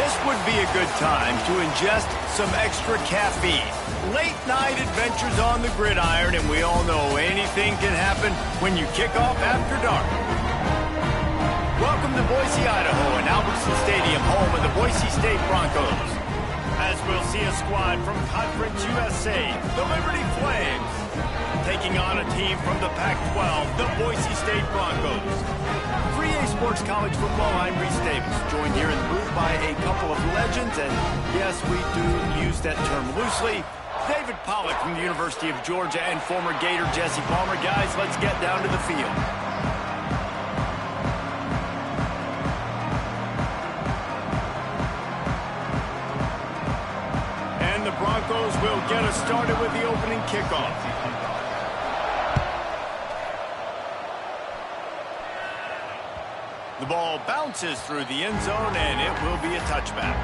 This would be a good time to ingest some extra caffeine. Late night adventures on the gridiron, and we all know anything can happen when you kick off after dark. Welcome to Boise, Idaho, and Albertson Stadium, home of the Boise State Broncos. As we'll see a squad from Conference USA, the Liberty Flames, taking on a team from the Pac-12, the Boise State Broncos. 3A Sports College Football, I'm Reese Davis, joined here in the booth by a couple of legends, and yes, we do use that term loosely. David Pollack from the University of Georgia and former Gator Jesse Palmer. Guys, let's get down to the field. And the Broncos will get us started with the opening kickoff. The ball bounces through the end zone, and it will be a touchback.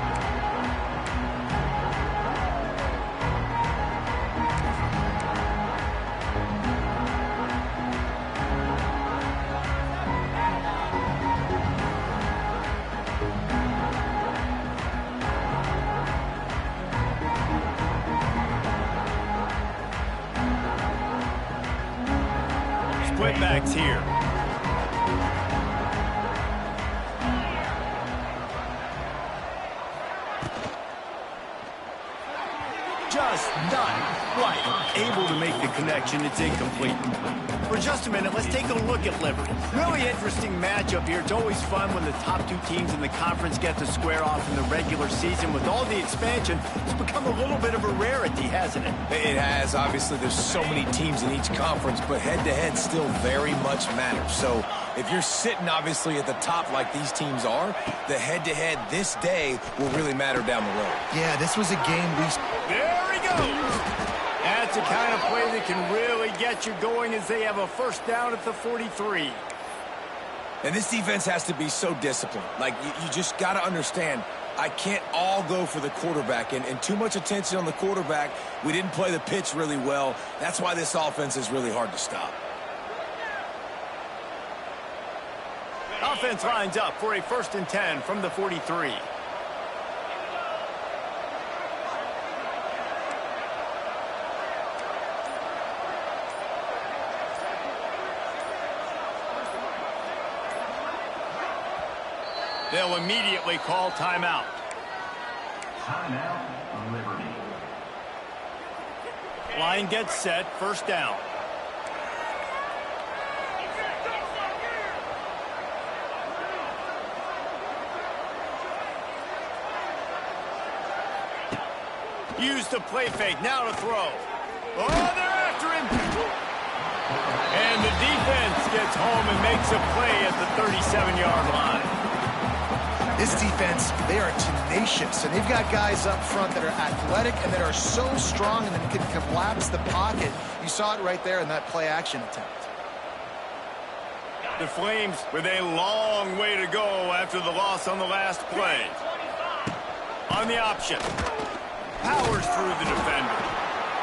Split backs here. Just not quite able to make the connection. It's incomplete. For just a minute, let's take a look at Liberty. Really interesting matchup here. It's always fun when the top two teams in the conference get to square off in the regular season. With all the expansion, it's become a little bit of a rarity, hasn't it? It has. Obviously, there's so many teams in each conference, but head-to-head still very much matters. So if you're sitting, obviously, at the top like these teams are, the head-to-head this day will really matter down the road. Yeah, this was a game we... There he goes. That's the kind of play that can really get you going as they have a first down at the 43. And this defense has to be so disciplined. Like, you just got to understand, I can't all go for the quarterback. And too much attention on the quarterback. We didn't play the pitch really well. That's why this offense is really hard to stop. Offense lines up for a 1st and 10 from the 43. They'll immediately call timeout. Timeout, Liberty. Line gets set, 1st down. Use the play fake, now to throw. Oh, they're after him. And the defense gets home and makes a play at the 37-yard line. This defense, they are tenacious, and they've got guys up front that are athletic and that are so strong and then can collapse the pocket. You saw it right there in that play-action attempt. The Flames with a long way to go after the loss on the last play. On the option. Powers through the defender.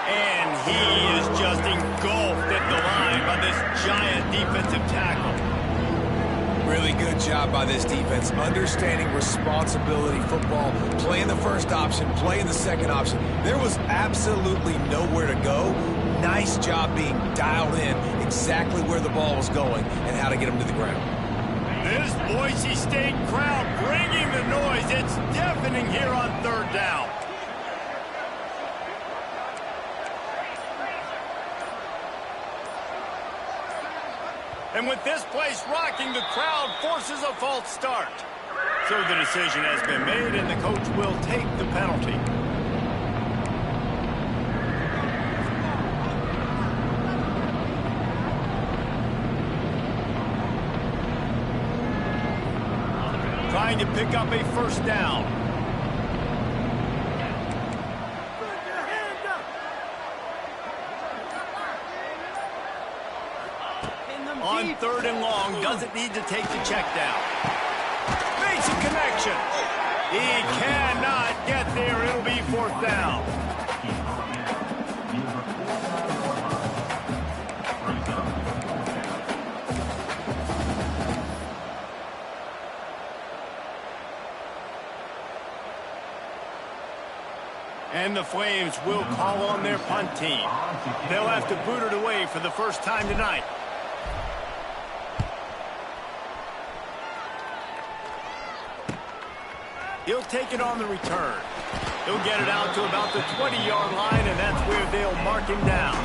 And he is just engulfed at the line by this giant defensive tackle. Really good job by this defense, understanding responsibility football, playing the first option, playing the second option. There was absolutely nowhere to go. Nice job being dialed in exactly where the ball was going and how to get him to the ground. This Boise State crowd bringing the noise. It's deafening here on 3rd down. And with this place rocking, the crowd forces a false start. So the decision has been made, and the coach will take the penalty. Trying to pick up a 1st down. On 3rd and long, doesn't need to take the check down. Makes a connection. He cannot get there. It'll be 4th down. And the Flames will call on their punt team. They'll have to boot it away for the first time tonight. He'll take it on the return. He'll get it out to about the 20-yard line, and that's where they'll mark him down.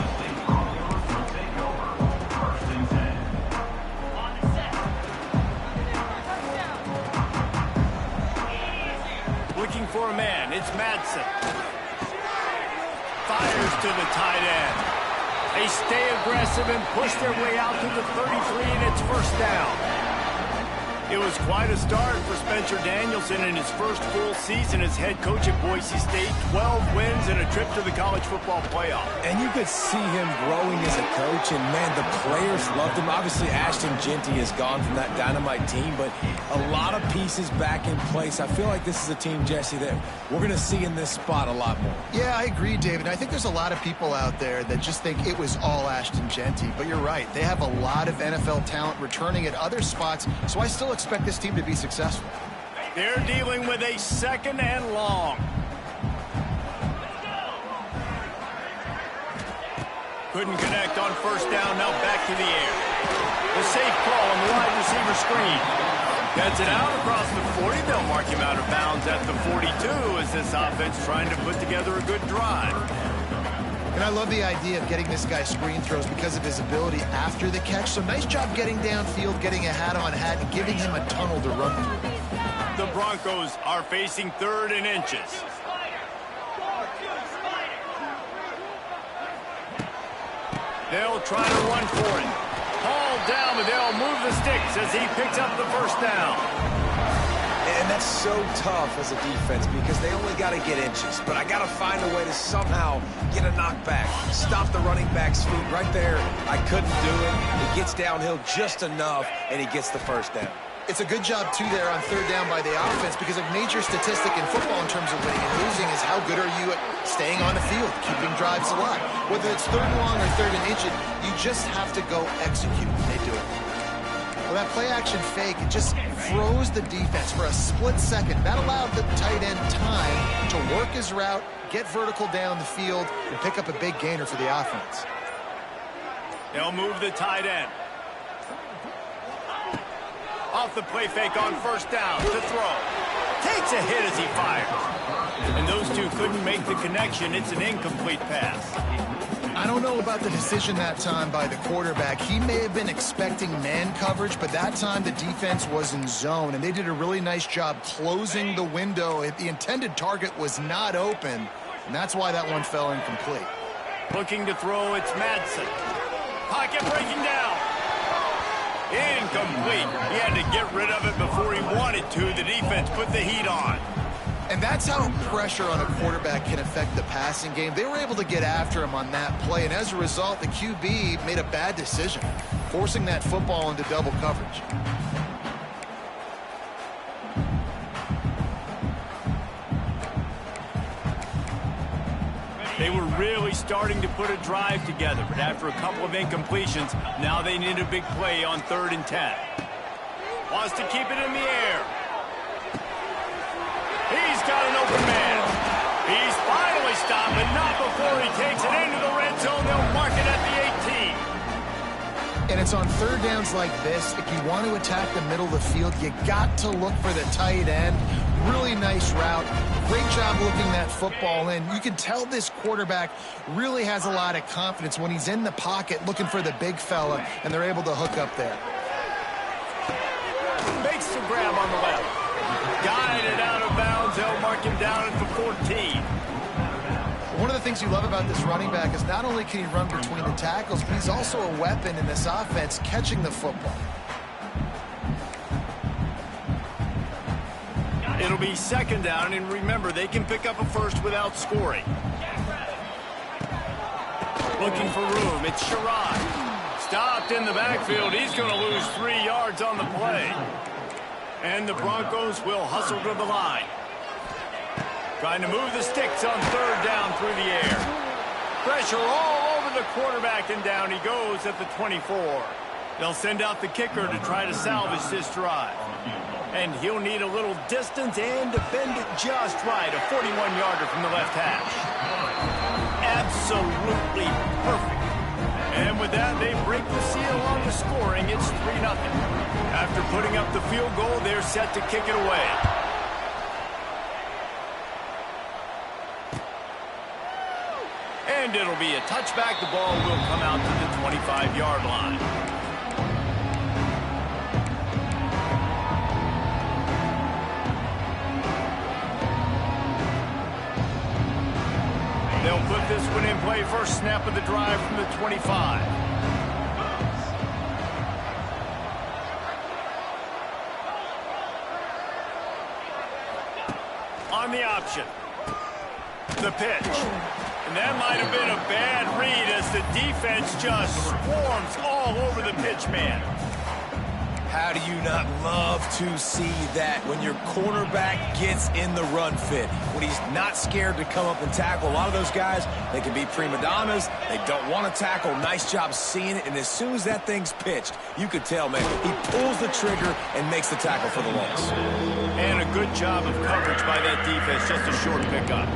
Looking for a man. It's Madsen. Fires to the tight end. They stay aggressive and push their way out to the 33, and it's first down. It was quite a start for Spencer Danielson in his first full season as head coach at Boise State. 12 wins and a trip to the college football playoff. And you could see him growing as a coach, and man, the players loved him. Obviously, Ashton Jeanty has gone from that dynamite team, but a lot of pieces back in place. I feel like this is a team, Jesse, that we're going to see in this spot a lot more. Yeah, I agree, David. I think there's a lot of people out there that just think it was all Ashton Jeanty, but you're right. They have a lot of NFL talent returning at other spots, so I still expect this team to be successful. They're dealing with a second and long. Couldn't connect on first down, now back to the air. The safe call on the wide receiver screen. Gets it out across the 40. They'll mark him out of bounds at the 42 as this offense trying to put together a good drive. And I love the idea of getting this guy screen throws because of his ability after the catch. So nice job getting downfield, getting a hat-on-hat, and giving him a tunnel to run through. The Broncos are facing 3rd and inches. They'll try to run for it. Hauled down, but they'll move the sticks as he picks up the first down. And that's so tough as a defense because they only got to get inches. But I got to find a way to somehow get a knockback, stop the running back's feet. Right there, I couldn't do it. He gets downhill just enough, and he gets the first down. It's a good job, too, there on 3rd down by the offense because a major statistic in football in terms of winning and losing is how good are you at staying on the field, keeping drives alive. Whether it's 3rd and long or 3rd and inches, you just have to go execute. They do it. Well, that play-action fake, it just froze the defense for a split second. That allowed the tight end time to work his route, get vertical down the field, and pick up a big gainer for the offense. They'll move the tight end. Off the play fake on first down to throw. Takes a hit as he fires. And those two couldn't make the connection. It's an incomplete pass. I don't know about the decision that time by the quarterback. He may have been expecting man coverage, but that time the defense was in zone, and they did a really nice job closing the window. The intended target was not open, and that's why that one fell incomplete. Looking to throw, it's Madsen. Pocket breaking down. Incomplete. He had to get rid of it before he wanted to. The defense put the heat on. And that's how pressure on a quarterback can affect the passing game. They were able to get after him on that play, and as a result, the QB made a bad decision, forcing that football into double coverage. They were really starting to put a drive together, but after a couple of incompletions, now they need a big play on 3rd and 10. Wants to keep it in the air. He's got an open man. He's finally stopped, but not before he takes it into the red zone. They'll mark it at the 18. And it's on 3rd downs like this. If you want to attack the middle of the field, you got to look for the tight end. Really nice route. Great job looking that football in. You can tell this quarterback really has a lot of confidence when he's in the pocket looking for the big fella, and they're able to hook up there. Makes the grab on the left. Guided out of bounds. They'll mark him down at the 14. One of the things you love about this running back is not only can he run between the tackles, but he's also a weapon in this offense catching the football. It'll be 2nd down, and remember, they can pick up a first without scoring. Looking for room. It's Sherrod. Stopped in the backfield. He's going to lose 3 yards on the play. And the Broncos will hustle to the line. Trying to move the sticks on 3rd down through the air. Pressure all over the quarterback, and down he goes at the 24. They'll send out the kicker to try to salvage this drive. And he'll need a little distance and to bend it just right. A 41-yarder from the left hash. Absolutely perfect. And with that, they break the seal on the scoring. It's 3-0. After putting up the field goal, they're set to kick it away. And it'll be a touchback. The ball will come out to the 25-yard line. They'll put this one in play. First snap of the drive from the 25. On the option. The pitch. And that might have been a bad read as the defense just swarms all over the pitch man. How do you not love to see that when your cornerback gets in the run fit, when he's not scared to come up and tackle? A lot of those guys, they can be prima donnas. They don't want to tackle. Nice job seeing it. And as soon as that thing's pitched, you could tell, man, he pulls the trigger and makes the tackle for the loss. And a good job of coverage by that defense. Just a short pickup.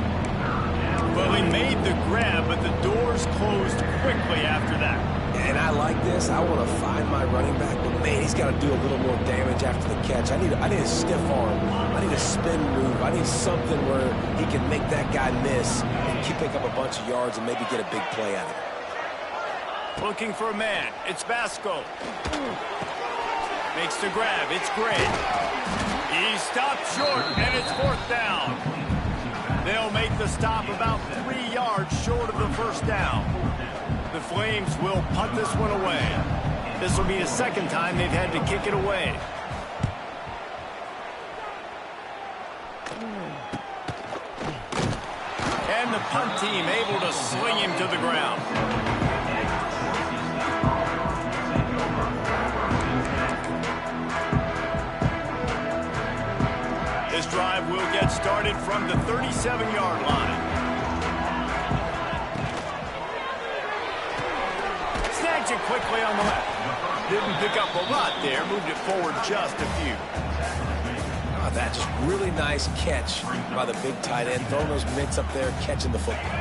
Well, he made the grab, but the doors closed quickly after that. And I like this. I want to find my running back, but man, he's got to do a little more damage after the catch. I need a stiff arm. I need a spin move. I need something where he can make that guy miss and pick up a bunch of yards and maybe get a big play out of it. Looking for a man. It's Basco. Makes the grab. It's Gray. He stopped short, and it's 4th down. They'll make the stop about 3 yards short of the first down. The Flames will punt this one away. This will be the second time they've had to kick it away. And the punt team able to sling him to the ground. This drive will get started from the 37-yard line. Snags it quickly on the left. Didn't pick up a lot there. Moved it forward just a few. That just really nice catch by the big tight end. Throwing those mitts up there, catching the football.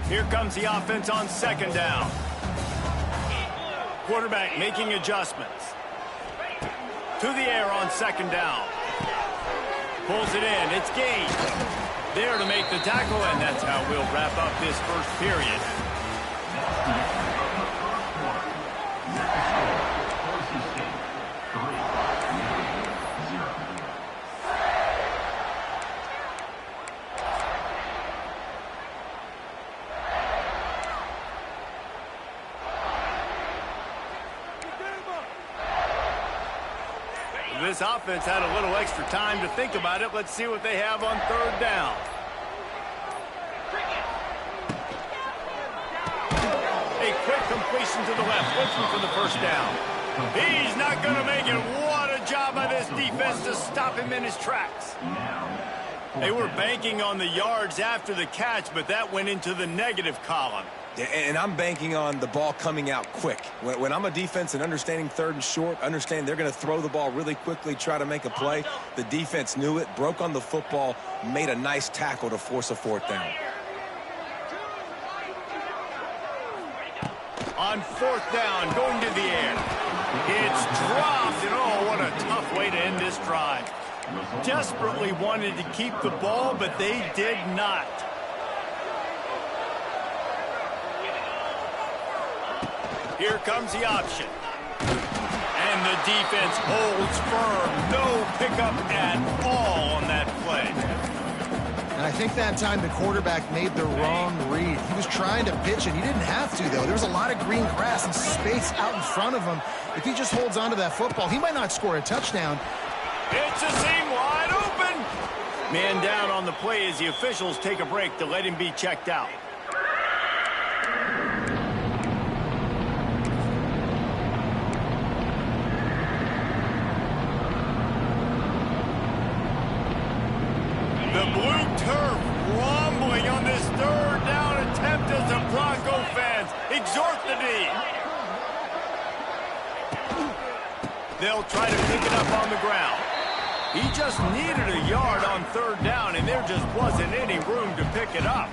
Here comes the offense on 2nd down. Quarterback making adjustments. To the air on 2nd down. Pulls it in. It's Gage. There to make the tackle, and that's how we'll wrap up this first period. This offense had a little extra time to think about it. Let's see what they have on 3rd down. A quick completion to the left, looking for the first down. He's not going to make it. What a job by this defense to stop him in his tracks. They were banking on the yards after the catch, but that went into the negative column. And I'm banking on the ball coming out quick. When I'm a defense and understanding 3rd and short, understand they're going to throw the ball really quickly, try to make a play. The defense knew it, broke on the football, made a nice tackle to force a 4th down. On 4th down, going to the air. It's dropped, and oh, what a tough way to end this drive. Desperately wanted to keep the ball, but they did not. Here comes the option. And the defense holds firm. No pickup at all on that play. And I think that time the quarterback made the wrong read. He was trying to pitch it. He didn't have to, though. There was a lot of green grass and space out in front of him. If he just holds on to that football, he might not score a touchdown. It's a seam wide open. Man down on the play as the officials take a break to let him be checked out. The blue turf rumbling on this 3rd down attempt as the Bronco fans exhort the D. They'll try to pick it up on the ground. He just needed a yard on third down, and there just wasn't any room to pick it up.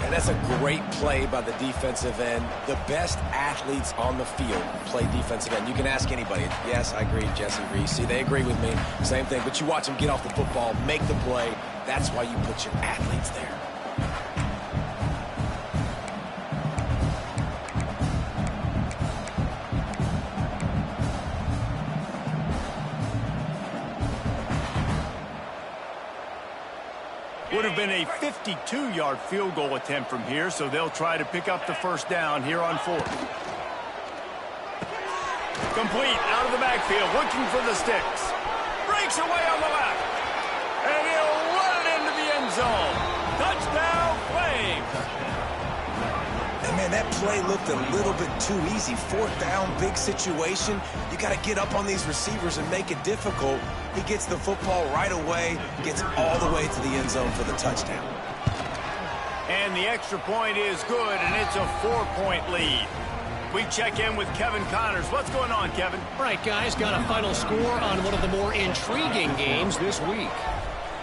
And that's a great play by the defensive end. The best athletes on the field play defensive end. You can ask anybody. Yes, I agree, Jesse Reese. See, they agree with me. Same thing. But you watch them get off the football, make the play. That's why you put your athletes there. Would have been a 52-yard field goal attempt from here, so they'll try to pick up the first down here on fourth. Complete out of the backfield, looking for the sticks. Breaks away on the left. And he'll run it into the end zone. Touchdown, Flames. And man, that play looked a little bit too easy. Fourth down, big situation. You got to get up on these receivers and make it difficult. He gets the football right away, gets all the way to the end zone for the touchdown. And the extra point is good, and it's a 4-point lead. We check in with Kevin Connors. What's going on, Kevin? All right, guys, got a final score on one of the more intriguing games this week.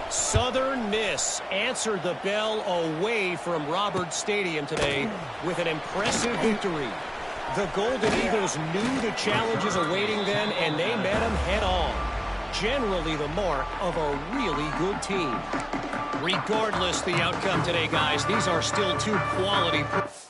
Southern Miss answered the bell away from Roberts Stadium today with an impressive victory. The Golden Eagles knew the challenges awaiting them, and they met them head-on. Generally the mark of a really good team. Regardless the outcome today, guys, these are still two quality proof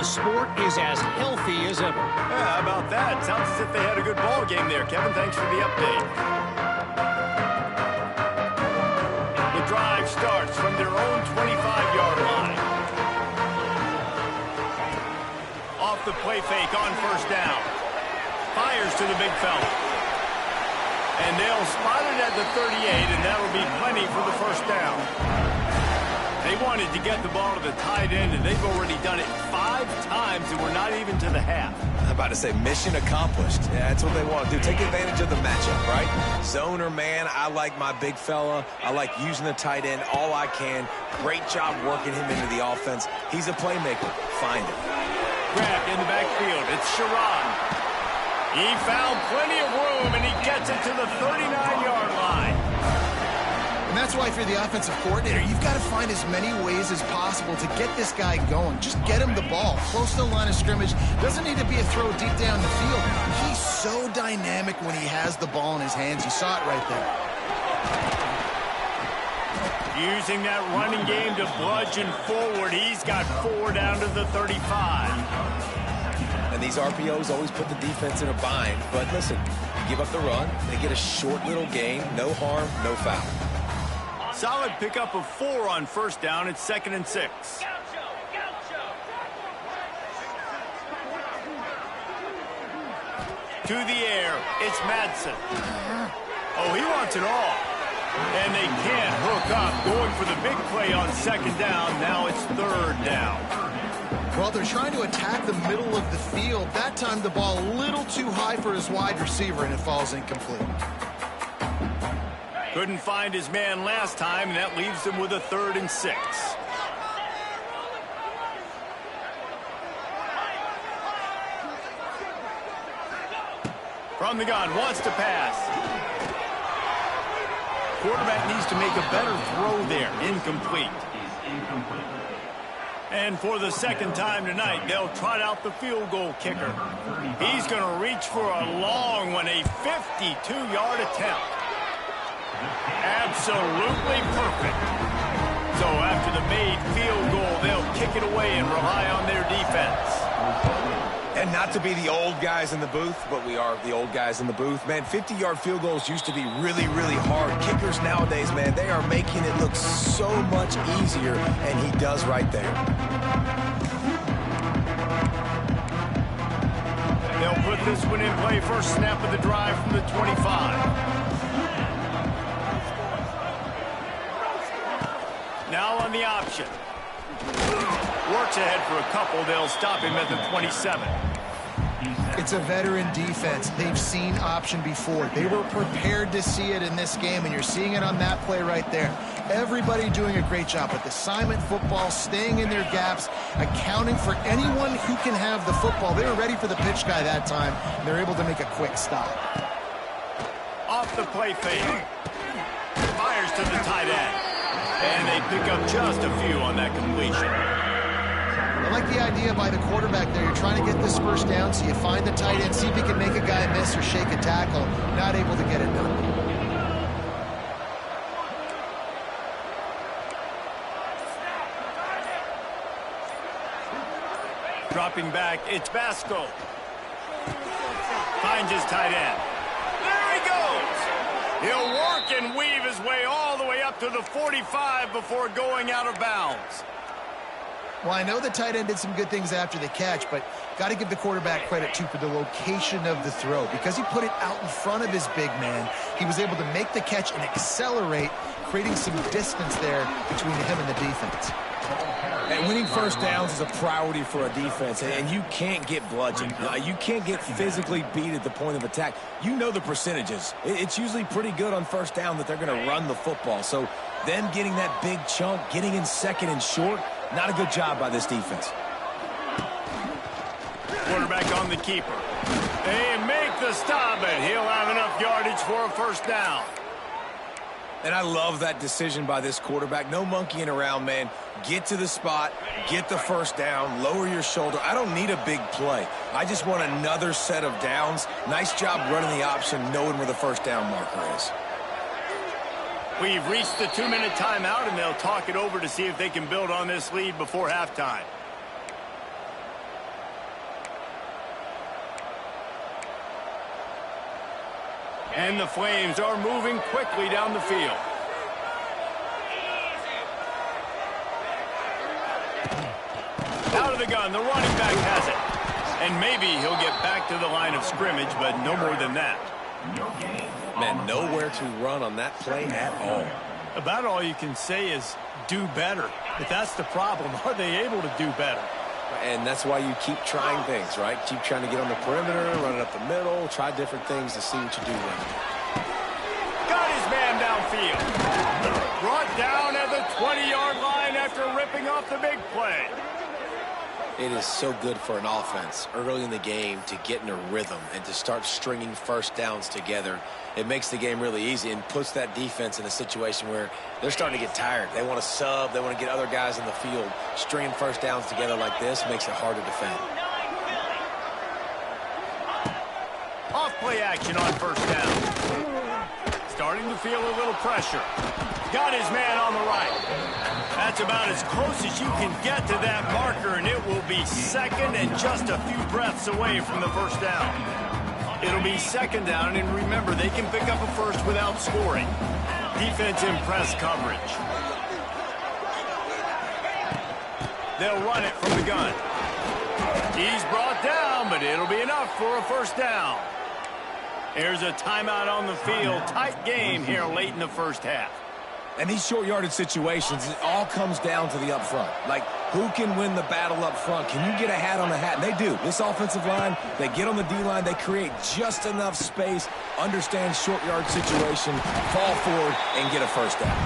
the sport is as healthy as ever. Yeah, how about that? Sounds as if they had a good ball game there, Kevin. Thanks for the update. The drive starts from their own 25-yard line. Off the play fake on first down. Fires to the big fella. And they'll spot it at the 38, and that'll be plenty for the first down. They wanted to get the ball to the tight end, and they've already done it 5 times, and we're not even to the half. I'm about to say mission accomplished. Yeah, that's what they want to do. Take advantage of the matchup, right? Zone or man, I like my big fella. I like using the tight end all I can. Great job working him into the offense. He's a playmaker. Find him. Grabbed in the backfield. It's Sharon. He found plenty of room, and he gets it to the 39-yard line. And that's why, if you're the offensive coordinator, you've got to find as many ways as possible to get this guy going. Just get him the ball. Close to the line of scrimmage. Doesn't need to be a throw deep down the field. He's so dynamic when he has the ball in his hands. You saw it right there. Using that running game to bludgeon forward. He's got 4 down to the 35. And these RPOs always put the defense in a bind. But listen, you give up the run, they get a short little gain. No harm, no foul. Solid pickup of 4 on first down. It's 2nd and 6. To the air. It's Madsen. Oh, he wants it all. And they can't hook up. Going for the big play on 2nd down. Now it's 3rd down. Well, they're trying to attack the middle of the field. That time the ball a little too high for his wide receiver, and it falls incomplete. Couldn't find his man last time, and that leaves him with a 3rd and 6. From the gun, wants to pass. Quarterback needs to make a better throw there. Incomplete. And for the 2nd time tonight, they'll trot out the field goal kicker. He's going to reach for a long one, a 52-yard attempt. Absolutely perfect. So after the made field goal, they'll kick it away and rely on their defense. And not to be the old guys in the booth, but we are the old guys in the booth. Man, 50-yard field goals used to be really, really hard. Kickers nowadays, man, they are making it look so much easier, and he does right there. They'll put this one in play first snap of the drive from the 25. Now on the option. Works ahead for a couple. They'll stop him at the 27. It's a veteran defense. They've seen option before. They were prepared to see it in this game, and you're seeing it on that play right there. Everybody doing a great job with assignment football, staying in their gaps, accounting for anyone who can have the football. They were ready for the pitch guy that time, and they're able to make a quick stop. Off the play fake. Fires to the tight end. And they pick up just a few on that completion. I like the idea by the quarterback there. You're trying to get this first down, so you find the tight end, see if he can make a guy miss or shake a tackle. Not able to get it done. Dropping back, it's Basco. Finds his tight end. There he goes! He'll work and weave his way all the way up to the 45 before going out of bounds. Well, I know the tight end did some good things after the catch, but got to give the quarterback credit, too, for the location of the throw. Because he put it out in front of his big man, he was able to make the catch and accelerate, creating some distance there between him and the defense. And winning first downs is a priority for a defense, and you can't get bludgeoned. You can't get physically beat at the point of attack. You know the percentages. It's usually pretty good on first down that they're going to run the football. So them getting that big chunk, getting in second and short, not a good job by this defense. Quarterback on the keeper. They make the stop, and he'll have enough yardage for a first down. And I love that decision by this quarterback. No monkeying around, man. Get to the spot, get the first down, lower your shoulder. I don't need a big play. I just want another set of downs. Nice job running the option, knowing where the first down marker is. We've reached the 2-minute timeout, and they'll talk it over to see if they can build on this lead before halftime. And the Flames are moving quickly down the field. Out of the gun, the running back has it. And maybe he'll get back to the line of scrimmage, but no more than that. Man, nowhere to run on that play at all. About all you can say is do better. But that's the problem. Are they able to do better? And that's why you keep trying things, right? Keep trying to get on the perimeter, run it up the middle, try different things to see what you do with it. Got his man downfield. Brought down at the 20-yard line after ripping off the big play. It is so good for an offense early in the game to get in a rhythm and to start stringing first downs together. It makes the game really easy and puts that defense in a situation where they're starting to get tired. They want to sub. They want to get other guys in the field. Stringing first downs together like this makes it hard to defend. Off play action on first down. Starting to feel a little pressure. Got his man on the right. That's about as close as you can get to that marker, and it will be second and just a few breaths away from the first down. It'll be second down, and remember, they can pick up a first without scoring. Defense in press coverage. They'll run it from the gun. He's brought down, but it'll be enough for a first down. There's a timeout on the field. Tight game here late in the first half. And these short yardage situations, it all comes down to the up front. Like, who can win the battle up front? Can you get a hat on the hat? And they do. This offensive line, they get on the D-line, they create just enough space, understand short yard situation, fall forward, and get a first down.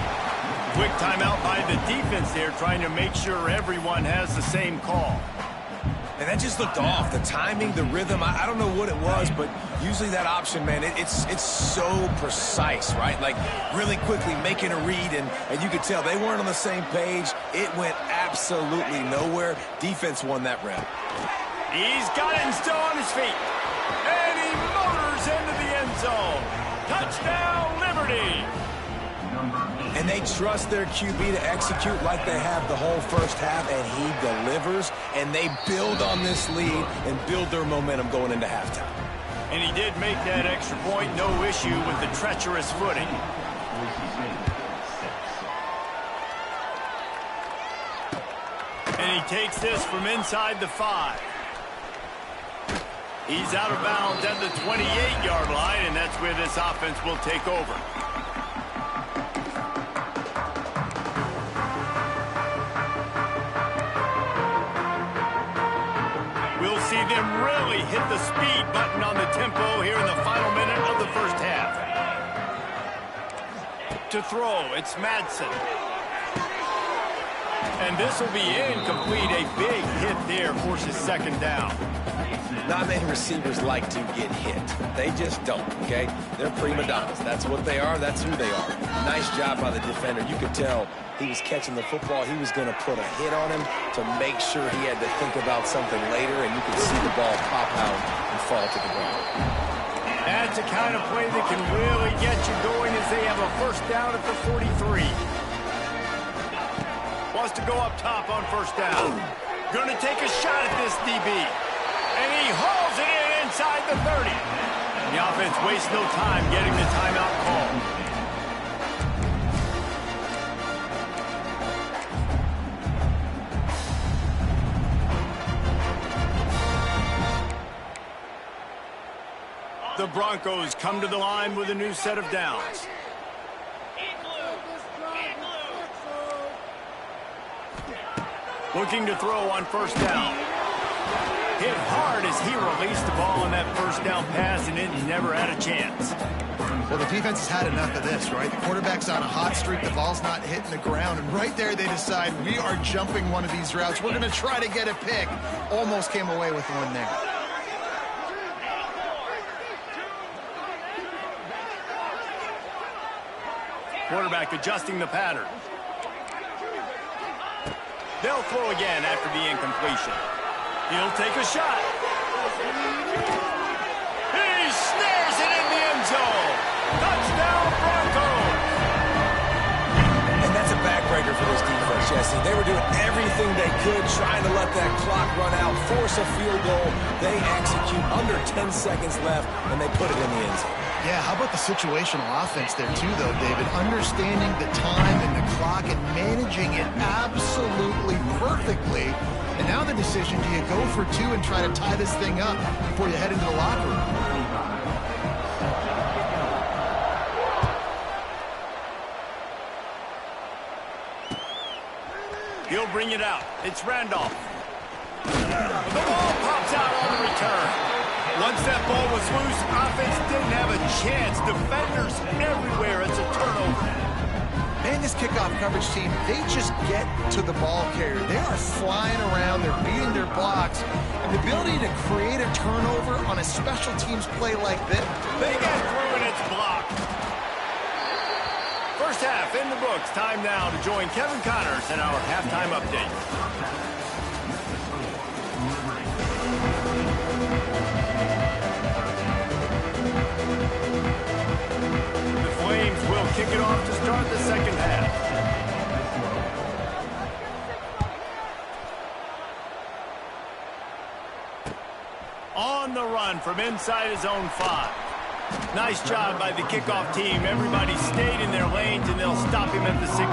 Quick timeout by the defense there, trying to make sure everyone has the same call. And that just looked off. The timing, the rhythm, I don't know what it was, but usually that option, man, it's so precise, right? Like, really quickly making a read, and you could tell they weren't on the same page. It went absolutely nowhere. Defense won that rep. He's got it and still on his feet. And he motors into the end zone. Touchdown, Liberty. And they trust their QB to execute like they have the whole first half, and he delivers, and they build on this lead and build their momentum going into halftime. And he did make that extra point, no issue with the treacherous footing. And he takes this from inside the 5. He's out of bounds at the 28-yard line, and that's where this offense will take over. We'll see them really hit the speed button on the tempo here in the final minute of the first half. To throw, it's Madsen. And this will be incomplete. A big hit there forces second down. Not many receivers like to get hit. They just don't, okay? They're prima donnas. That's what they are. That's who they are. Nice job by the defender. You could tell he was catching the football. He was going to put a hit on him to make sure he had to think about something later, and you could see the ball pop out and fall to the ground. That's the kind of play that can really get you going as they have a first down at the 43. Wants to go up top on first down. Going to take a shot at this DB. And he hauls it in inside the 30. The offense wastes no time getting the timeout call. The Broncos come to the line with a new set of downs. Looking to throw on first down. Hit hard as he released the ball on that first down pass, and it never had a chance. Well, the defense has had enough of this, right? The quarterback's on a hot streak. The ball's not hitting the ground. And right there, they decide, we are jumping one of these routes. We're going to try to get a pick. Almost came away with one there. Quarterback adjusting the pattern. They'll throw again after the incompletion. He'll take a shot. He snares it in the end zone. Touchdown, Broncos. And that's a backbreaker for this defense, Jesse. They were doing everything they could, trying to let that clock run out, force a field goal. They execute under 10 seconds left, and they put it in the end zone. Yeah, how about the situational offense there too, though, David? Understanding the time and the clock and managing it absolutely perfectly. And now the decision, do you go for two and try to tie this thing up before you head into the locker room? He'll bring it out. It's Randolph. The ball pops out on the return. Once that ball was loose, offense didn't have a chance. Defenders everywhere. It's a turnover. Man, this kickoff coverage team, they just get to the ball carrier. They are flying around. They're beating their blocks. And the ability to create a turnover on a special teams play like this. They get through and it's blocked. First half in the books. Time now to join Kevin Connors in our halftime update. Will kick it off to start the second half. On the run from inside his own 5. Nice job by the kickoff team. Everybody stayed in their lanes, and they'll stop him at the 16.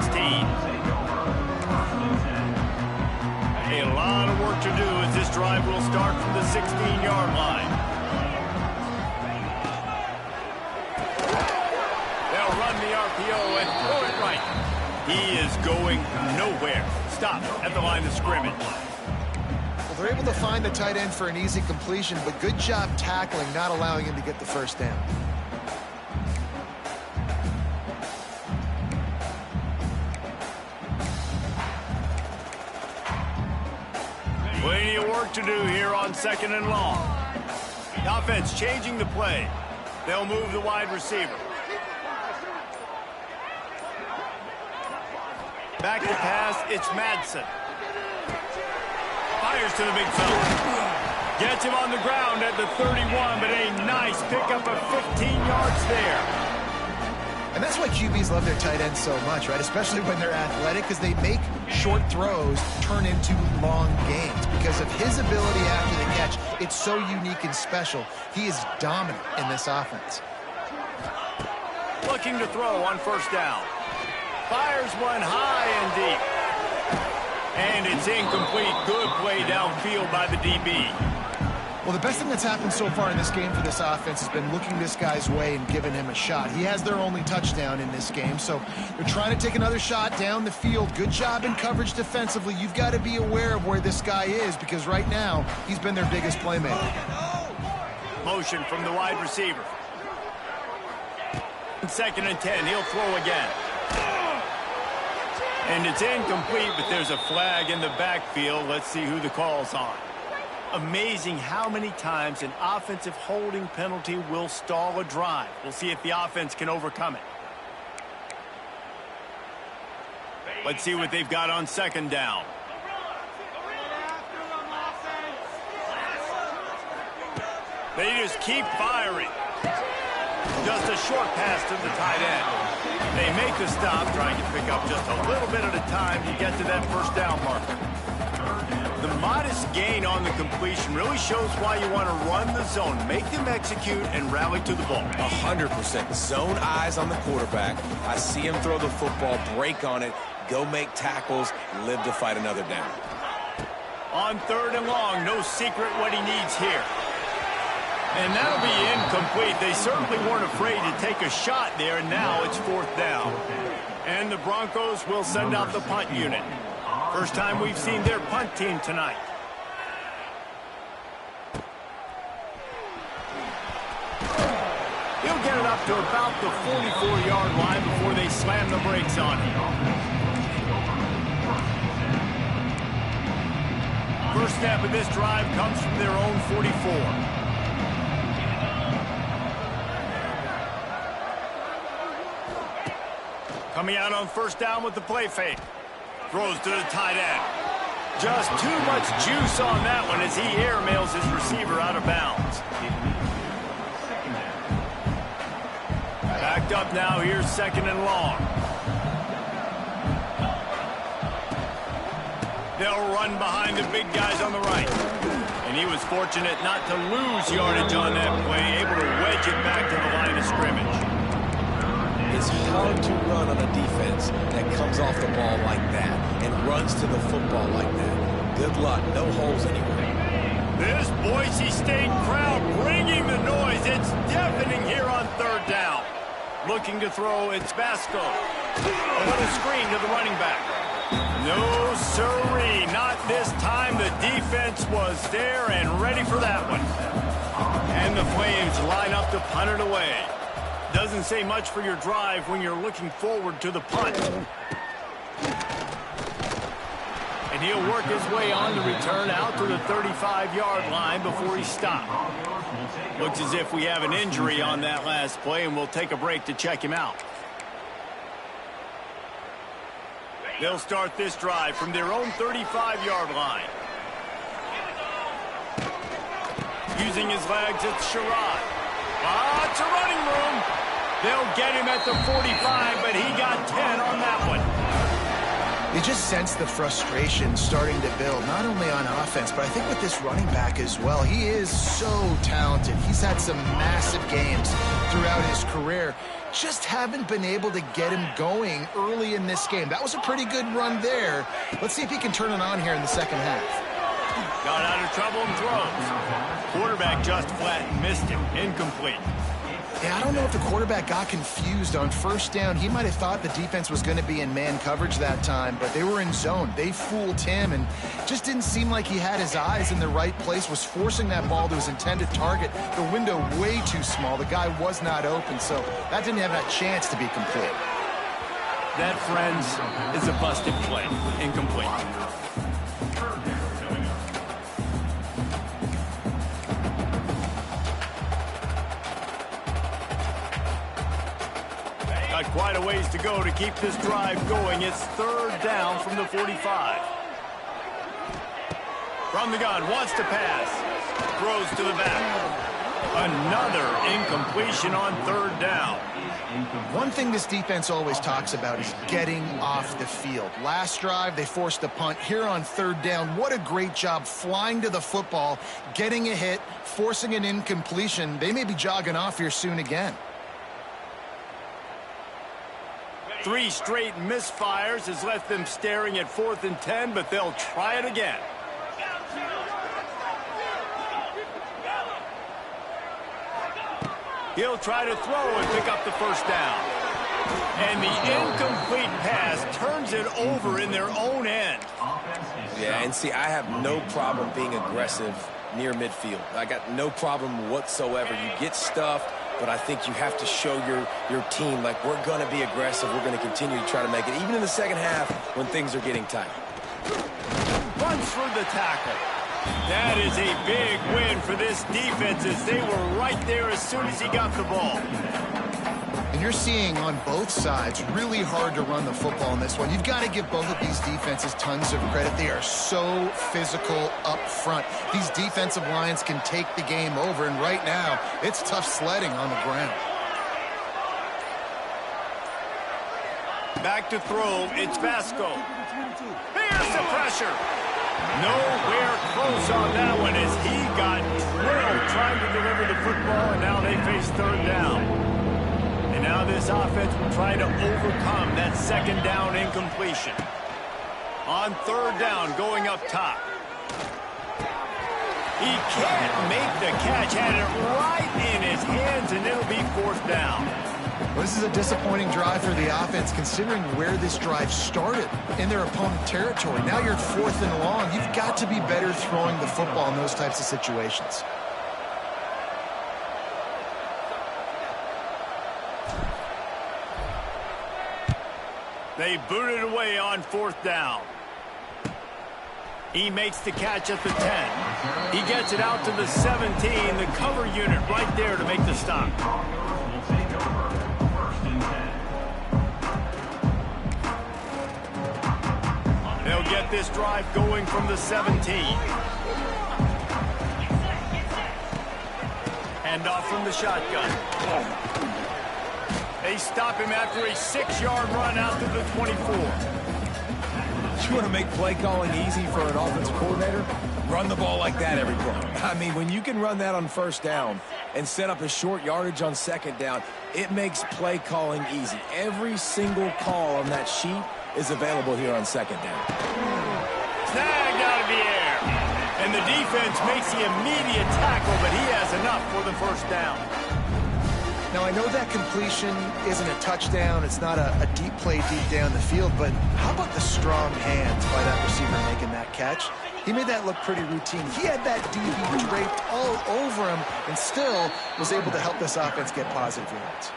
A lot of work to do as this drive will start from the 16-yard line. Run the RPO and throw it right. He is going nowhere. Stop at the line of scrimmage. Well, they're able to find the tight end for an easy completion, but good job tackling, not allowing him to get the first down. Plenty of work to do here on second and long. The offense changing the play. They'll move the wide receiver. Back to pass, it's Madsen. Fires to the big fella. Gets him on the ground at the 31, but a nice pickup of 15 yards there. And that's why QBs love their tight ends so much, right? Especially when they're athletic, because they make short throws turn into long gains. Because of his ability after the catch, it's so unique and special. He is dominant in this offense. Looking to throw on first down. Fires one high and deep. And it's incomplete. Good play downfield by the DB. Well, the best thing that's happened so far in this game for this offense has been looking this guy's way and giving him a shot. He has their only touchdown in this game, so they're trying to take another shot down the field. Good job in coverage defensively. You've got to be aware of where this guy is because right now he's been their biggest playmaker. Motion from the wide receiver. 2nd and 10. He'll throw again. And it's incomplete, but there's a flag in the backfield. Let's see who the call's on. Amazing how many times an offensive holding penalty will stall a drive. We'll see if the offense can overcome it. Let's see what they've got on 2nd down. They just keep firing. Just a short pass to the tight end. They make the stop, trying to pick up just a little bit at a time to get to that first down marker. The modest gain on the completion really shows why you want to run the zone. Make them execute and rally to the ball. 100%. Zone eyes on the quarterback. I see him throw the football, break on it, go make tackles, live to fight another down. On 3rd and long, no secret what he needs here. And that'll be incomplete. They certainly weren't afraid to take a shot there, and now it's 4th down. And the Broncos will send out the punt unit. First time we've seen their punt team tonight. He'll get it up to about the 44-yard line before they slam the brakes on him. First step of this drive comes from their own 44. Coming out on first down with the play fake. Throws to the tight end. Just too much juice on that one as he airmails his receiver out of bounds. Backed up now. Here's 2nd and long. They'll run behind the big guys on the right. And he was fortunate not to lose yardage on that play, able to wedge it back to the line of scrimmage. It's hard to run on a defense that comes off the ball like that and runs to the football like that. Good luck. No holes anywhere. This Boise State crowd bringing the noise. It's deafening here on 3rd down. Looking to throw, it's Vasco. A little screen to the running back. No siree, not this time. The defense was there and ready for that one. And the Flames line up to punt it away. Doesn't say much for your drive when you're looking forward to the punt. And he'll work his way on the return out to the 35-yard line before he stopped. Looks as if we have an injury on that last play, and we'll take a break to check him out. They'll start this drive from their own 35-yard line. Using his legs, it's Sherrod. Lots of running room. They'll get him at the 45, but he got 10 on that one. You just sense the frustration starting to build, not only on offense, but I think with this running back as well. He is so talented. He's had some massive games throughout his career. Just haven't been able to get him going early in this game. That was a pretty good run there. Let's see if he can turn it on here in the 2nd half. Got out of trouble and throws. Quarterback just flat and missed him. Incomplete. Yeah, I don't know if the quarterback got confused on first down. He might have thought the defense was going to be in man coverage that time, but they were in zone. They fooled him and just didn't seem like he had his eyes in the right place, was forcing that ball to his intended target. The window way too small. The guy was not open, so that didn't have that chance to be complete. That, friends, is a busted play. Incomplete. Got quite a ways to go to keep this drive going. It's 3rd down from the 45. From the gun, wants to pass. Throws to the back. Another incompletion on third down. One thing this defense always talks about is getting off the field. Last drive, they forced a punt. Here on third down, what a great job flying to the football, getting a hit, forcing an incompletion. They may be jogging off here soon again. 3 straight misfires has left them staring at 4th and 10, but they'll try it again. He'll try to throw and pick up the first down. And the incomplete pass turns it over in their own end. Yeah, and see, I have no problem being aggressive near midfield. I got no problem whatsoever. You get stuffed, but I think you have to show your team, like, we're going to be aggressive. We're going to continue to try to make it, even in the second half when things are getting tight. Runs for the tackle. That is a big win for this defense as they were right there as soon as he got the ball. And you're seeing on both sides really hard to run the football in this one. You've got to give both of these defenses tons of credit. They are so physical up front. These defensive lines can take the game over, and right now it's tough sledding on the ground. Back to throw, it's Vasco. Here's the pressure. Nowhere close on that one as he got drilled trying to deliver the football, and now they face third down. And now this offense will try to overcome that second down incompletion. On third down, going up top. He can't make the catch, had it right in his hands, and it'll be 4th down. Well, this is a disappointing drive for the offense considering where this drive started, in their opponent territory. Now you're at 4th and long. You've got to be better throwing the football in those types of situations. They boot it away on 4th down. He makes the catch at the 10. He gets it out to the 17. The cover unit right there to make the stop. They'll get this drive going from the 17. Hand off from the shotgun. They stop him after a 6-yard run out to the 24. You want to make play calling easy for an offensive coordinator? Run the ball like that every play. I mean, when you can run that on first down and set up a short yardage on second down, it makes play calling easy. Every single call on that sheet is available here on second down. Snagged out of the air. And the defense makes the immediate tackle, but he has enough for the first down. Now, I know that completion isn't a touchdown. It's not a deep play deep down the field, but how about the strong hands by that receiver making that catch? He made that look pretty routine. He had that DB draped all over him and still was able to help this offense get positive yards.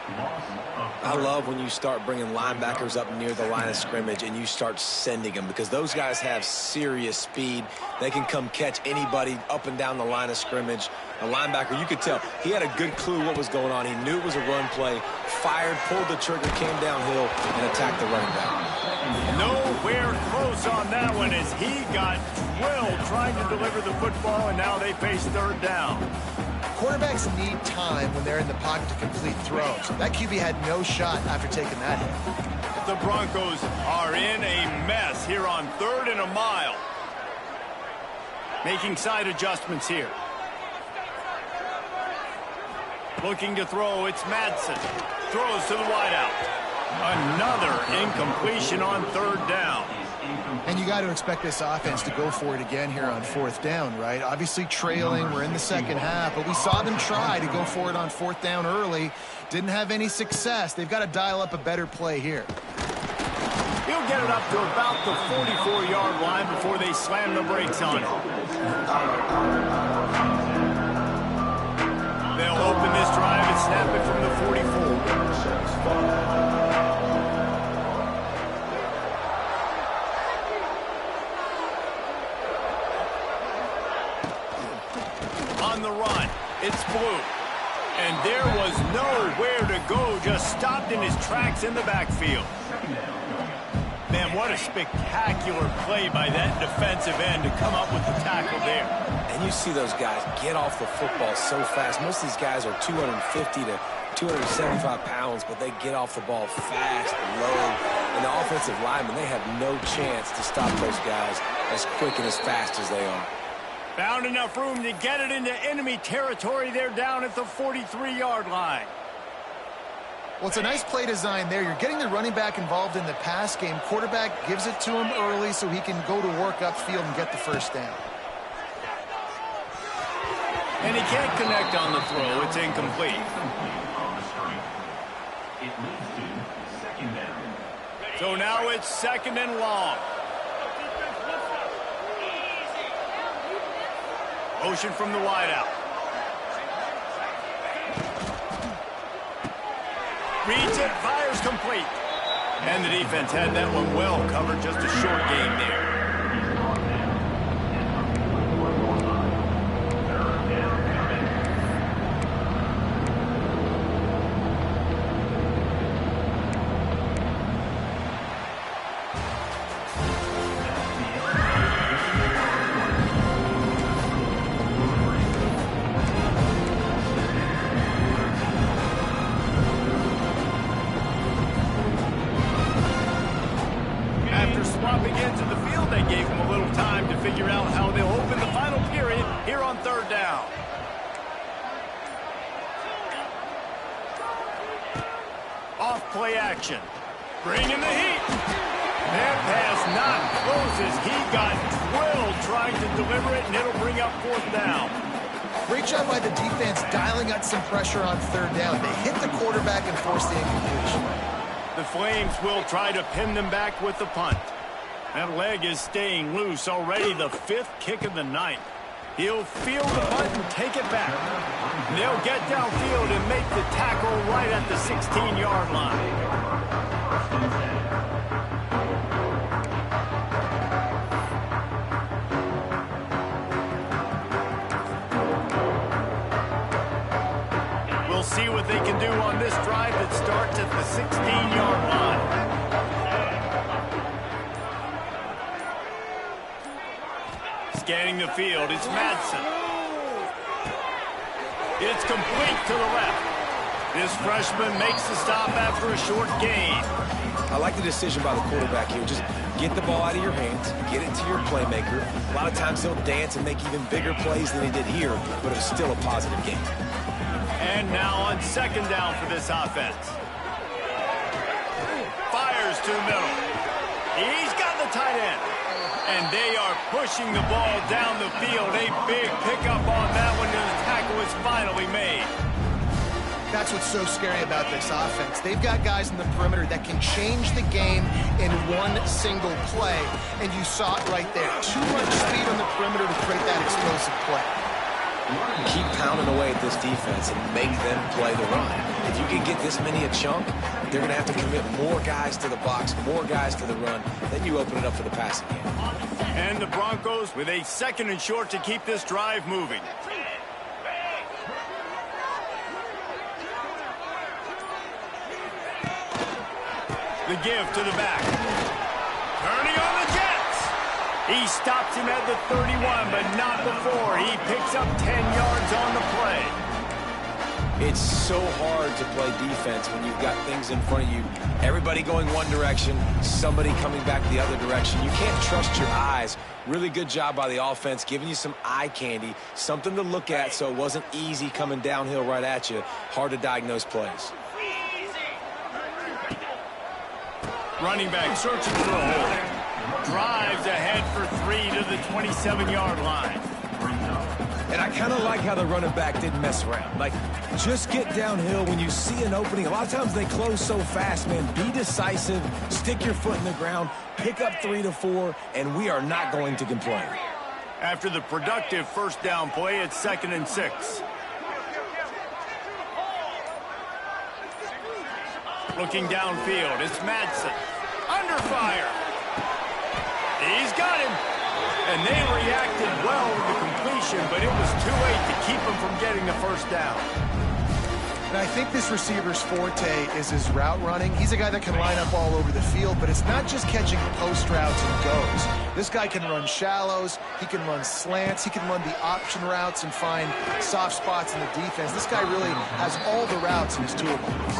I love when you start bringing linebackers up near the line of scrimmage and you start sending them, because those guys have serious speed. They can come catch anybody up and down the line of scrimmage. A linebacker, you could tell, he had a good clue what was going on. He knew it was a run play, fired, pulled the trigger, came downhill, and attacked the running back. Nowhere close on that one as he got drilled trying to deliver the football, and now they face third down. Quarterbacks need time when they're in the pocket to complete throws. That QB had no shot after taking that hit. The Broncos are in a mess here on 3rd and a mile. Making side adjustments here. Looking to throw, it's Madsen. Throws to the wideout. Another incompletion on 3rd down. And you got to expect this offense to go for it again here on 4th down, right? Obviously trailing, we're in the second half, but we saw them try to go for it on 4th down early. Didn't have any success. They've got to dial up a better play here. He'll get it up to about the 44-yard line before they slam the brakes on it. They'll open this drive and snap it from the 44. On the run, it's Blue. And there was nowhere to go, just stopped in his tracks in the backfield. Man, what a spectacular play by that defensive end to come up with the tackle there. And you see those guys get off the football so fast. Most of these guys are 250 to 275 pounds, but they get off the ball fast and low. And the offensive linemen, they have no chance to stop those guys as quick and as fast as they are. Found enough room to get it into enemy territory. They're down at the 43-yard line. Well, it's a nice play design there. You're getting the running back involved in the pass game. Quarterback gives it to him early so he can go to work upfield and get the first down. And he can't connect on the throw. It's incomplete. So now it's second and long. Motion from the wideout. Reads it, fires complete. And the defense had that one well covered. Just a short gain there. Swapping into the field, they gave him a little time to figure out how they'll open the final period here on third down. Off play action. Bringing the heat. That pass not closes. He got drilled trying to deliver it, and it'll bring up fourth down. Great job by the defense dialing up some pressure on third down. They hit the quarterback and forced the incompletion. The Flames will try to pin them back with the punt. That leg is staying loose already, the fifth kick of the night. He'll field the punt and take it back. They'll get downfield and make the tackle right at the 16-yard line. We'll see what they can do on this drive that starts at the 16-yard line. Scanning the field, it's Madsen. It's complete to the left. This freshman makes the stop after a short gain. I like the decision by the quarterback here. Just get the ball out of your hands, get it to your playmaker. A lot of times he'll dance and make even bigger plays than he did here, but it was still a positive game. And now on second down for this offense. Fires to the middle. He's got the tight end. And they are pushing the ball down the field. A big pickup on that one, and the tackle is finally made. That's what's so scary about this offense. They've got guys in the perimeter that can change the game in one single play. And you saw it right there. Too much speed on the perimeter to create that explosive play. Keep pounding away at this defense and make them play the run. If you can get this many a chunk, they're going to have to commit more guys to the box, more guys to the run. Then you open it up for the passing game. And the Broncos with a second and short to keep this drive moving. The give to the back. Turning on the Jets. He stops him at the 31, but not before. He picks up 10 yards on the play. It's so hard to play defense when you've got things in front of you. Everybody going one direction, somebody coming back the other direction. You can't trust your eyes. Really good job by the offense, giving you some eye candy, something to look at so it wasn't easy coming downhill right at you. Hard to diagnose plays. Running back searching for a hole. Drives ahead for 3 to the 27-yard line. And I kind of like how the running back didn't mess around. Like, just get downhill when you see an opening. A lot of times they close so fast, man. Be decisive, stick your foot in the ground, pick up 3 to 4, and we are not going to complain. After the productive first down play, it's 2nd and 6. Looking downfield, it's Madsen. Under fire. He's got him. And they reacted well with the completion, but it was too late to keep him from getting the first down. And I think this receiver's forte is his route running. He's a guy that can line up all over the field, but it's not just catching post routes and goes. This guy can run shallows, he can run slants, he can run the option routes and find soft spots in the defense. This guy really has all the routes in his toolbox.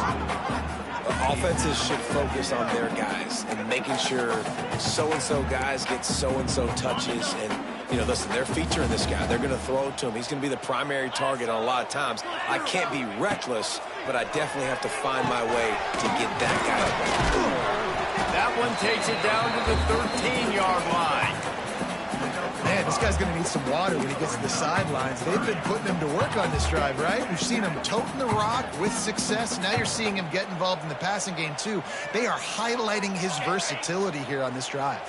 Offenses should focus on their guys and making sure so-and-so guys get so-and-so touches. And, you know, listen, they're featuring this guy. They're going to throw it to him. He's going to be the primary target on a lot of times. I can't be reckless, but I definitely have to find my way to get that guy up. That one takes it down to the 13-yard line. Man, this guy's going to need some water when he gets to the sidelines. They've been putting him to work on this drive, right? We've seen him toting the rock with success. Now you're seeing him get involved in the passing game, too. They are highlighting his versatility here on this drive.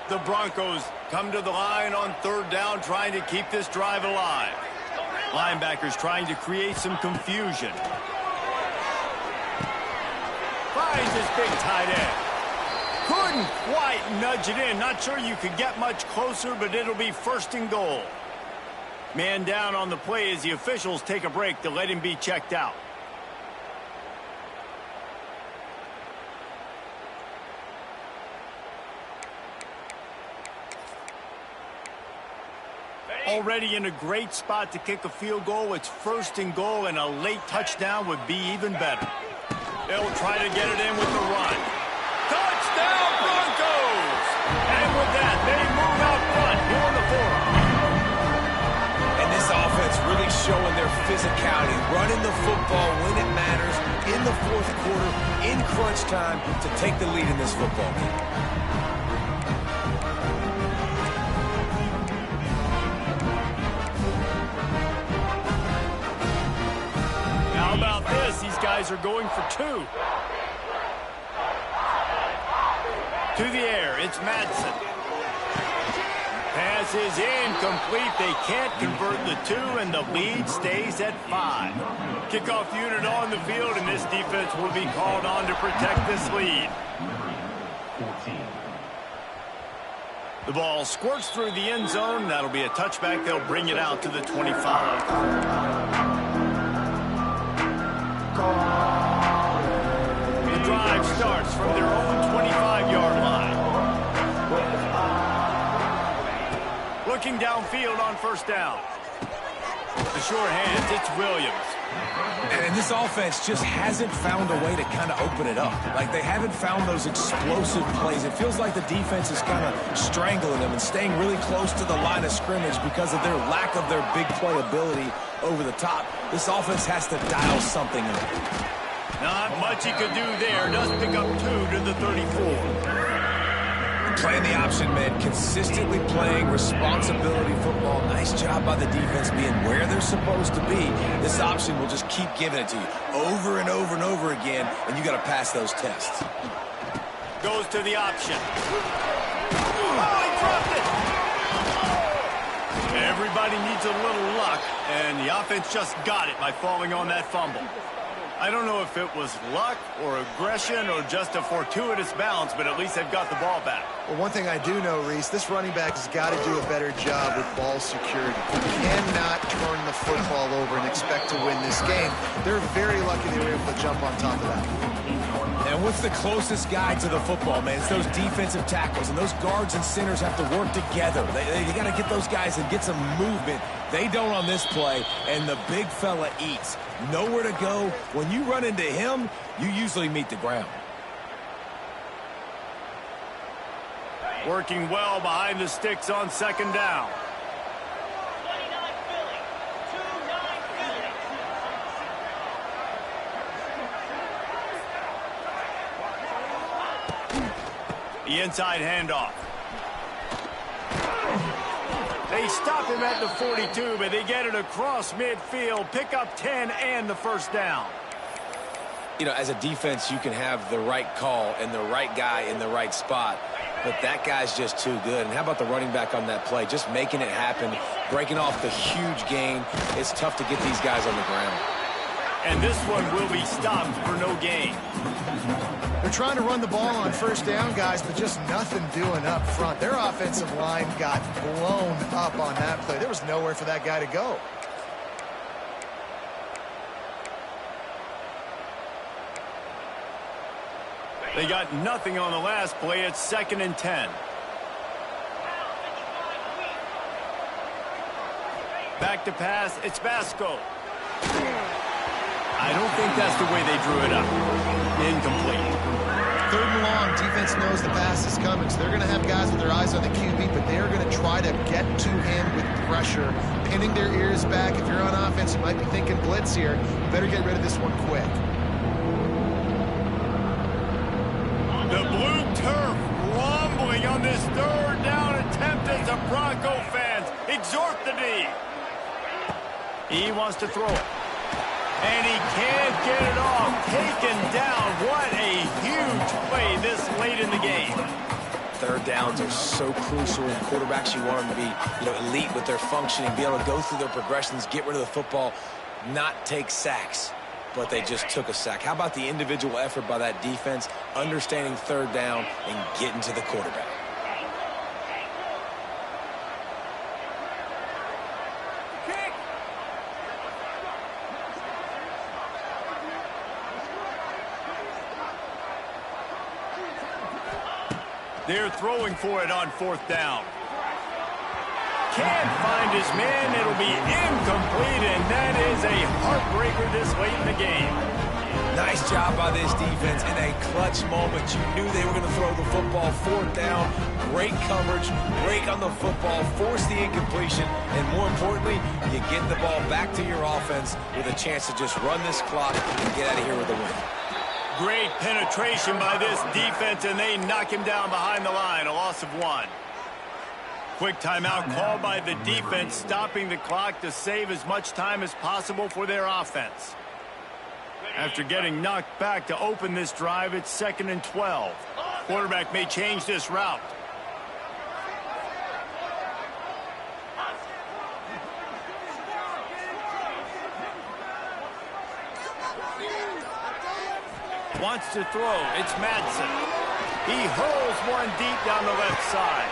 The Broncos come to the line on third down, trying to keep this drive alive. Linebackers trying to create some confusion. Finds his big tight end. Couldn't quite nudge it in. Not sure you could get much closer, but it'll be first and goal. Man down on the play as the officials take a break to let him be checked out. Already in a great spot to kick a field goal. It's first and goal, and a late touchdown would be even better. They'll try to get it in with the run. Touchdown, Broncos! And with that, they move out front here in the fourth. And this offense really showing their physicality, running the football when it matters, in the fourth quarter, in crunch time, to take the lead in this football game. How about this? These guys are going for two. To the air, it's Madsen. Pass is incomplete. They can't convert the two, and the lead stays at 5. Kickoff unit on the field, and this defense will be called on to protect this lead. The ball squirts through the end zone. That'll be a touchback. They'll bring it out to the 25. The drive starts from their own 25-yard line. Looking downfield on first down. The short hands, it's Williams. And this offense just hasn't found a way to kind of open it up. Like, they haven't found those explosive plays. It feels like the defense is kind of strangling them and staying really close to the line of scrimmage because of their lack of their big play ability over the top. This offense has to dial something up. Not much he could do there. Does pick up 2 to the 34. Playing the option, man. Consistently playing responsibility football. Nice job by the defense being where they're supposed to be. This option will just keep giving it to you over and over and over again, and you got to pass those tests. Goes to the option. Oh, he dropped it! Everybody needs a little luck, and the offense just got it by falling on that fumble. I don't know if it was luck or aggression or just a fortuitous bounce, but at least they've got the ball back. Well, one thing I do know, Reese, this running back has got to do a better job with ball security. You cannot turn the football over and expect to win this game. They're very lucky they were able to jump on top of that. And what's the closest guy to the football, man? It's those defensive tackles, and those guards and centers have to work together. They got to get those guys and get some movement. They don't on this play, and the big fella eats. Nowhere to go. When you run into him, you usually meet the ground. Working well behind the sticks on second down. The inside handoff. They stop him at the 42, but they get it across midfield, pick up 10 and the first down. You know, as a defense, you can have the right call and the right guy in the right spot, but that guy's just too good. And how about the running back on that play? Just making it happen, breaking off the huge gain. It's tough to get these guys on the ground. And this one will be stopped for no gain. They're trying to run the ball on first down, guys, but just nothing doing up front. Their offensive line got blown up on that play. There was nowhere for that guy to go. They got nothing on the last play. It's 2nd and 10. Back to pass. It's Basco. I don't think that's the way they drew it up. Incomplete. 3rd and long. Defense knows the pass is coming, so they're going to have guys with their eyes on the QB, but they're going to try to get to him with pressure, pinning their ears back. If you're on offense, you might be thinking blitz here. You better get rid of this one quick. The blue turf rumbling on this 3rd down attempt as the Bronco fans exhort the D. He wants to throw it. And he can't get it off. Taken down. What a huge play this late in the game. 3rd downs are so crucial. Quarterbacks, you want them to be, elite with their functioning, be able to go through their progressions, get rid of the football, not take sacks. But they just took a sack. How about the individual effort by that defense, understanding 3rd down and getting to the quarterback? They're throwing for it on 4th down. Can't find his man. It'll be incomplete, and that is a heartbreaker this late in the game. Nice job by this defense in a clutch moment. You knew they were going to throw the football. 4th down, great coverage, break on the football, force the incompletion, and more importantly, you get the ball back to your offense with a chance to just run this clock and get out of here with a win. Great penetration by this defense, and they knock him down behind the line. A loss of 1. Quick timeout called by the defense, stopping the clock to save as much time as possible for their offense. After getting knocked back to open this drive, it's 2nd and 12. Quarterback may change this route. Wants to throw. It's Madsen. He hurls one deep down the left side.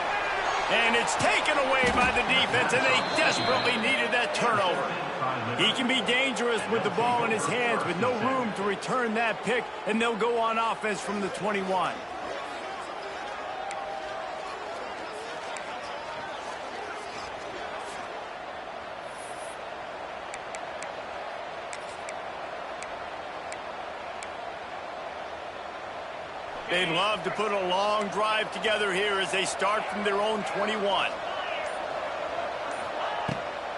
And it's taken away by the defense, and they desperately needed that turnover. He can be dangerous with the ball in his hands with no room to return that pick, and they'll go on offense from the 21. They'd love to put a long drive together here as they start from their own 21.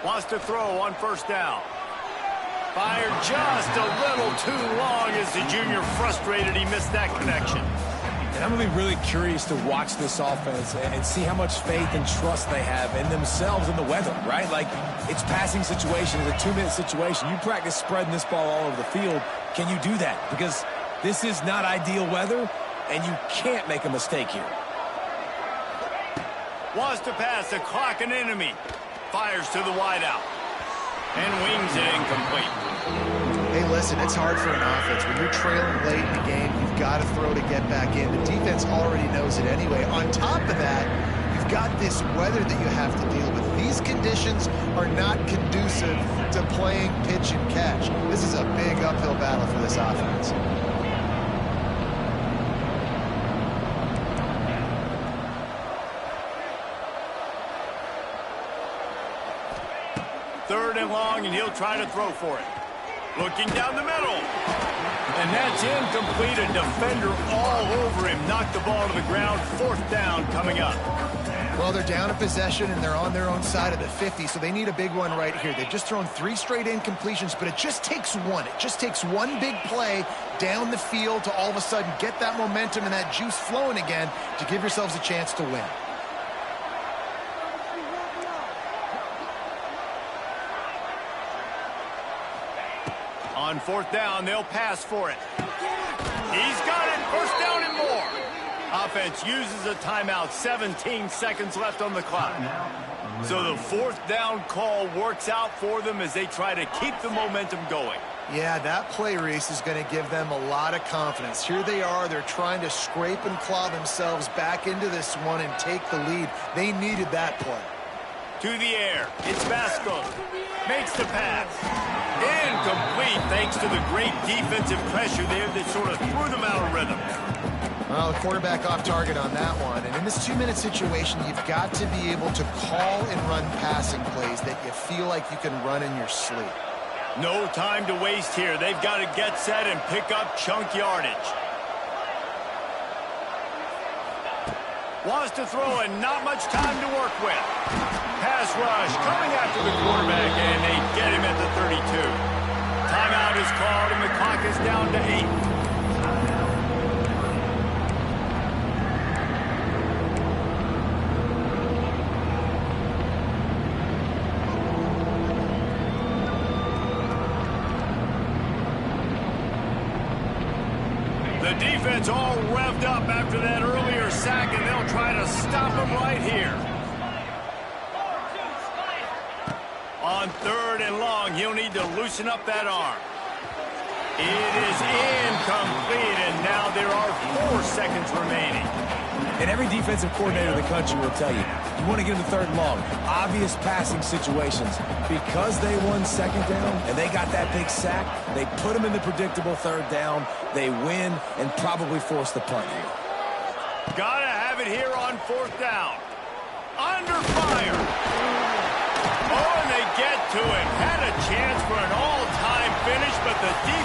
Wants to throw on 1st down. Fired just a little too long as the junior frustrated he missed that connection. And I'm going to be really curious to watch this offense and see how much faith and trust they have in themselves and the weather, right? Like, it's passing situation, it's a 2-minute situation. You practice spreading this ball all over the field. Can you do that? Because this is not ideal weather, and you can't make a mistake here. Wants to pass, the clock an enemy. Fires to the wideout. And wings it incomplete. Hey, listen, it's hard for an offense. When you're trailing late in the game, you've got to throw to get back in. The defense already knows it anyway. On top of that, you've got this weather that you have to deal with. These conditions are not conducive to playing pitch and catch. This is a big uphill battle for this offense. Third and long, and he'll try to throw for it. Looking down the middle. And that's incomplete. A defender all over him. Knocked the ball to the ground. 4th down coming up. Well, they're down a possession, and they're on their own side of the 50, so they need a big one right here. They've just thrown 3 straight incompletions, but it just takes one. It just takes one big play down the field to all of a sudden get that momentum and that juice flowing again to give yourselves a chance to win. On 4th down, they'll pass for it. He's got it. 1st down and more. Offense uses a timeout. 17 seconds left on the clock. So the 4th down call works out for them as they try to keep the momentum going. Yeah, that play, Reese, is going to give them a lot of confidence. Here they are. They're trying to scrape and claw themselves back into this one and take the lead. They needed that play. To the air. It's Vasco. Makes the pass. Incomplete thanks to the great defensive pressure there that sort of threw them out of rhythm. Well, the quarterback off target on that one. And in this 2-minute situation, you've got to be able to call and run passing plays that you feel like you can run in your sleep. No time to waste here. They've got to get set and pick up chunk yardage. Wants to throw and not much time to work with. Pass rush coming after the quarterback, and they get him at the 32. Timeout is called, and the clock is down to 8. The defense all revved up after that earlier sack, and they'll try to stop him right here. On 3rd and long, he'll need to loosen up that arm. It is incomplete, and now there are 4 seconds remaining. And every defensive coordinator in the country will tell you, you want to get them to 3rd and long, obvious passing situations. Because they won 2nd down and they got that big sack, they put them in the predictable 3rd down. They win and probably force the punt here. Gotta have it here on 4th down. Under fire. Oh, and they get to it. Had a chance for an all-time finish, but the defense